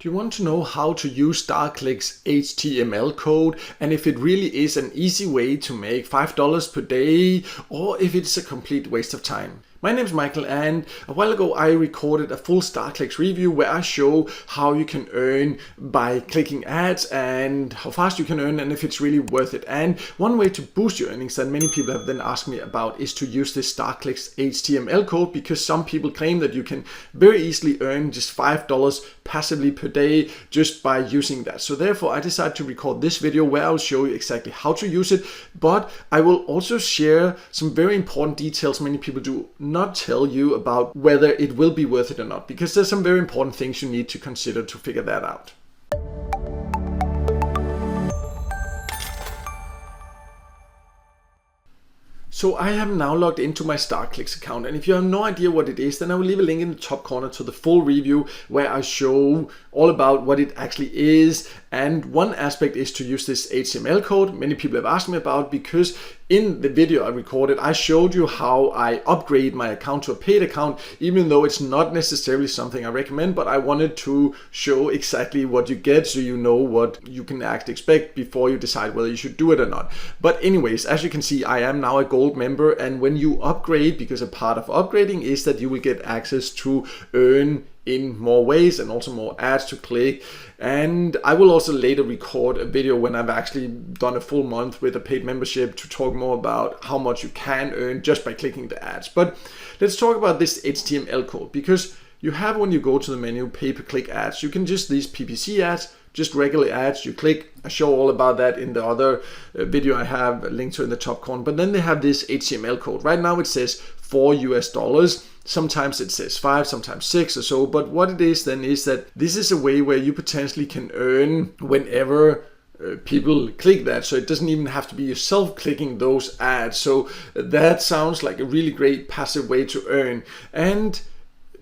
You want to know how to use StarClick's HTML code and if it really is an easy way to make $5 per day or if it's a complete waste of time. My name is Michael, and a while ago I recorded a full StarClick's review where I show how you can earn by clicking ads and how fast you can earn and if it's really worth it. And one way to boost your earnings that many people have then asked me about is to use this StarClick's HTML code, because some people claim that you can very easily earn just $5 passively per day just by using that. So therefore I decided to record this video where I'll show you exactly how to use it, but I will also share some very important details many people do not tell you about whether it will be worth it or not, because there's some very important things you need to consider to figure that out. So I have now logged into my StarClick's account, and if you have no idea what it is, then I will leave a link in the top corner to the full review where I show all about what it actually is. And one aspect is to use this HTML code many people have asked me about, because in the video I recorded I showed you how I upgrade my account to a paid account, even though it's not necessarily something I recommend, but I wanted to show exactly what you get so you know what you can actually expect before you decide whether you should do it or not. But anyways, as you can see, I am now a gold member, and when you upgrade, because a part of upgrading is that you will get access to earn in more ways and also more ads to click. And I will also later record a video when I've actually done a full month with a paid membership to talk more about how much you can earn just by clicking the ads. But let's talk about this HTML code, because you have, when you go to the menu, pay-per-click ads. You can just these PPC ads, just regular ads, you click. I show all about that in the other video I have a link to in the top corner. But then they have this HTML code. Right now it says $4. Sometimes it says 5, sometimes 6 or so. But what it is then is that this is a way where you potentially can earn whenever people click that. So it doesn't even have to be yourself clicking those ads. So that sounds like a really great passive way to earn. And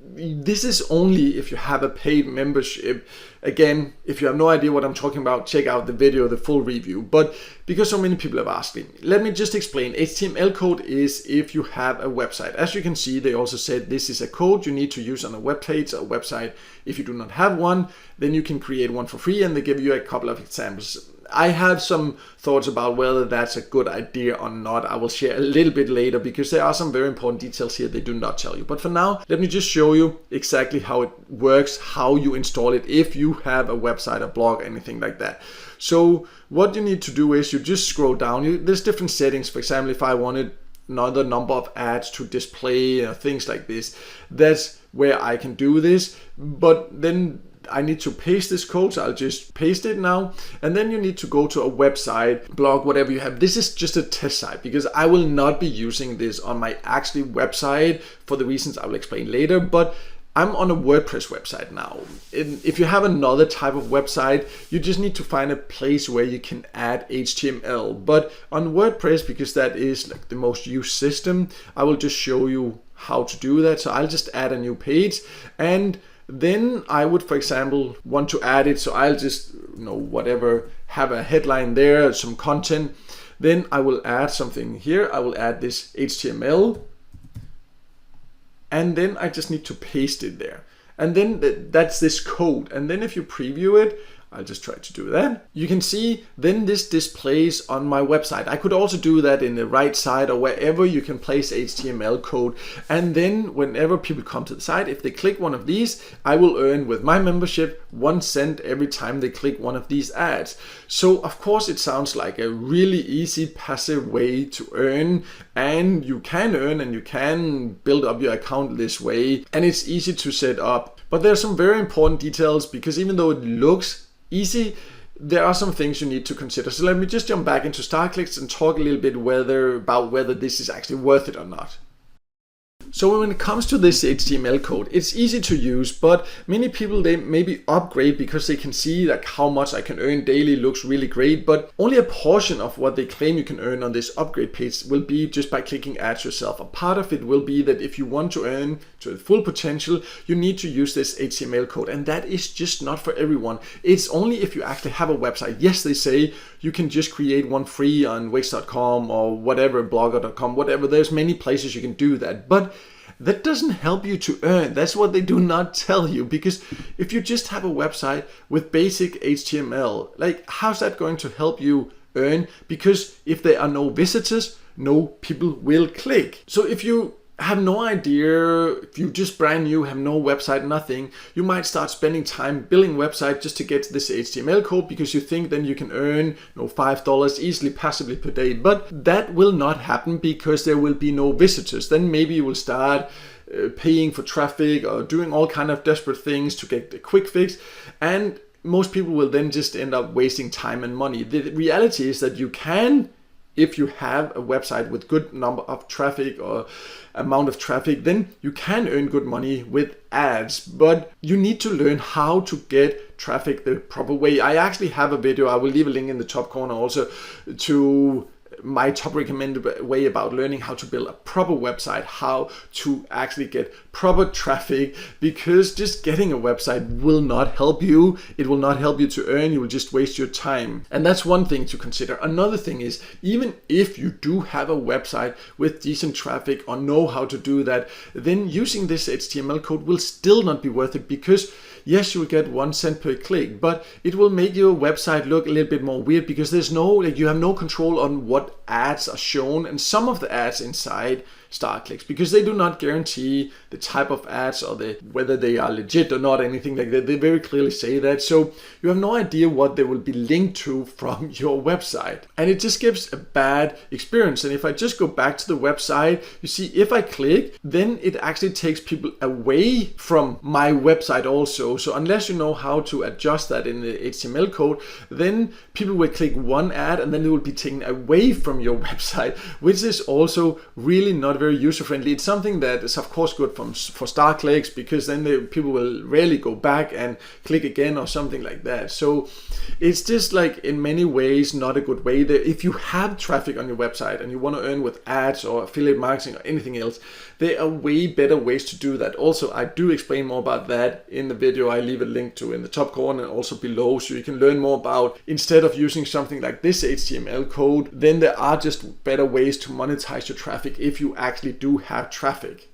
this is only if you have a paid membership. Again, if you have no idea what I'm talking about, check out the video, the full review. But because so many people have asked me, let me just explain. HTML code is if you have a website. As you can see, they also said this is a code you need to use on a web page or website. If you do not have one, then you can create one for free, and they give you a couple of examples. I have some thoughts about whether that's a good idea or not. I will share a little bit later, because there are some very important details here they do not tell you. But for now, let me just show you exactly how it works, how you install it if you have a website, a blog, anything like that. So what you need to do is you just scroll down. There's different settings. For example, if I wanted another number of ads to display, things like this, that's where I can do this. But then I need to paste this code, so I'll just paste it now. And then you need to go to a website, blog, whatever you have. This is just a test site, because I will not be using this on my actual website for the reasons I will explain later. But I'm on a WordPress website now. If you have another type of website, you just need to find a place where you can add HTML. But on WordPress, because that is like the most used system, I will just show you how to do that. So I'll just add a new page, and then I would, for example, want to add it. So I'll just, whatever, have a headline there, some content. Then I will add something here. I will add this HTML. And then I just need to paste it there. And then that's this code. And then if you preview it, I'll just try to do that. You can see then this displays on my website. I could also do that in the right side or wherever you can place HTML code. And then whenever people come to the site, if they click one of these, I will earn with my membership 1 cent every time they click one of these ads. So of course it sounds like a really easy passive way to earn, and you can earn and you can build up your account this way, and it's easy to set up. But there's some very important details, because even though it looks easy, there are some things you need to consider. So let me just jump back into StarClick's and talk a little bit about whether this is actually worth it or not. So when it comes to this HTML code, it's easy to use, but many people, they maybe upgrade because they can see like how much I can earn daily looks really great, but only a portion of what they claim you can earn on this upgrade page will be just by clicking ads yourself. A part of it will be that if you want to earn to its full potential, you need to use this HTML code, and that is just not for everyone. It's only if you actually have a website. Yes, they say you can just create one free on Wix.com or whatever, blogger.com, whatever. There's many places you can do that, but that doesn't help you to earn. That's what they do not tell you, because if you just have a website with basic HTML, like how's that going to help you earn? Because if there are no visitors, no people will click. So if you have no idea, if you just brand new, have no website, nothing, you might start spending time building website just to get this HTML code, because you think then you can earn $5 easily, passively per day. But that will not happen because there will be no visitors. Then maybe you will start paying for traffic or doing all kind of desperate things to get a quick fix, and most people will then just end up wasting time and money. The reality is that you can, if you have a website with good number of traffic or amount of traffic, then you can earn good money with ads, but you need to learn how to get traffic the proper way. I actually have a video, I will leave a link in the top corner also, to my top recommended way about learning how to build a proper website, how to actually get proper traffic, because just getting a website will not help you. It will not help you to earn. You will just waste your time. And that's one thing to consider. Another thing is, even if you do have a website with decent traffic or know how to do that, then using this HTML code will still not be worth it, because yes, you will get 1 cent per click, but it will make your website look a little bit more weird, because there's no, you have no control on what ads are shown, and some of the ads inside StartClicks, because they do not guarantee the type of ads or whether they are legit or not, anything like that. They very clearly say that, so you have no idea what they will be linked to from your website, and it just gives a bad experience. And if I just go back to the website, you see, if I click, then it actually takes people away from my website also. So unless you know how to adjust that in the HTML code, then people will click one ad and then they will be taken away from your website, which is also really not very user-friendly. It's something that is of course good for StartClicks, because then people will rarely go back and click again or something like that. So it's just like in many ways not a good way. If you have traffic on your website and you want to earn with ads or affiliate marketing or anything else, there are way better ways to do that. Also, I do explain more about that in the video I leave a link to in the top corner and also below, so you can learn more about, instead of using something like this HTML code, then there are just better ways to monetize your traffic if you actually do have traffic.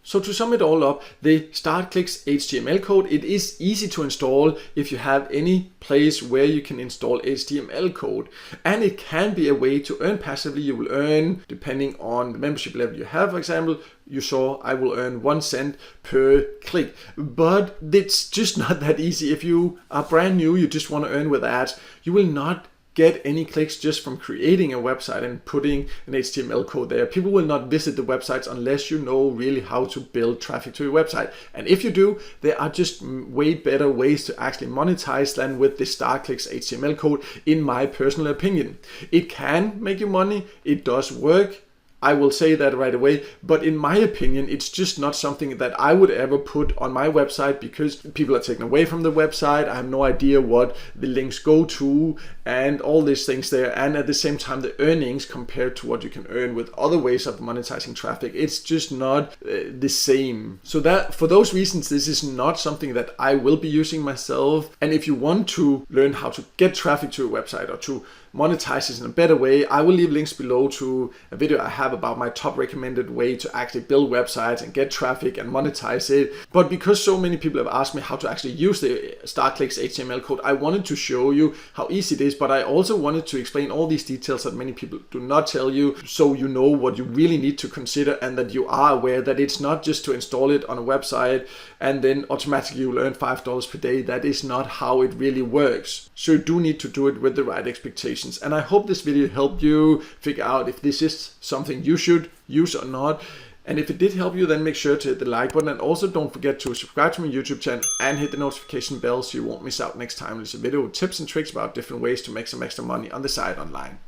So to sum it all up, the StartClicks HTML code, it is easy to install if you have any place where you can install HTML code. And it can be a way to earn passively. You will earn, depending on the membership level you have, for example, you saw I will earn 1 cent per click. But it's just not that easy. If you are brand new, you just want to earn with ads, you will not get any clicks just from creating a website and putting an HTML code there. People will not visit the websites unless you know really how to build traffic to your website. And if you do, there are just way better ways to actually monetize than with the StartClicks HTML code, in my personal opinion. It can make you money, it does work, I will say that right away, but in my opinion, it's just not something that I would ever put on my website, because people are taken away from the website. I have no idea what the links go to and all these things there. And at the same time, the earnings compared to what you can earn with other ways of monetizing traffic, it's just not the same. So that, for those reasons, this is not something that I will be using myself. And if you want to learn how to get traffic to your website or to monetize this in a better way, I will leave links below to a video I have about my top recommended way to actually build websites and get traffic and monetize it. But because so many people have asked me how to actually use the StartClicks HTML code, I wanted to show you how easy it is, but I also wanted to explain all these details that many people do not tell you, so you know what you really need to consider, and that you are aware that it's not just to install it on a website and then automatically you'll earn $5 per day. That is not how it really works. So you do need to do it with the right expectations. And I hope this video helped you figure out if this is something you should use or not. And if it did help you, then make sure to hit the like button, and also don't forget to subscribe to my YouTube channel and hit the notification bell so you won't miss out next time there's a video with tips and tricks about different ways to make some extra money on the side online.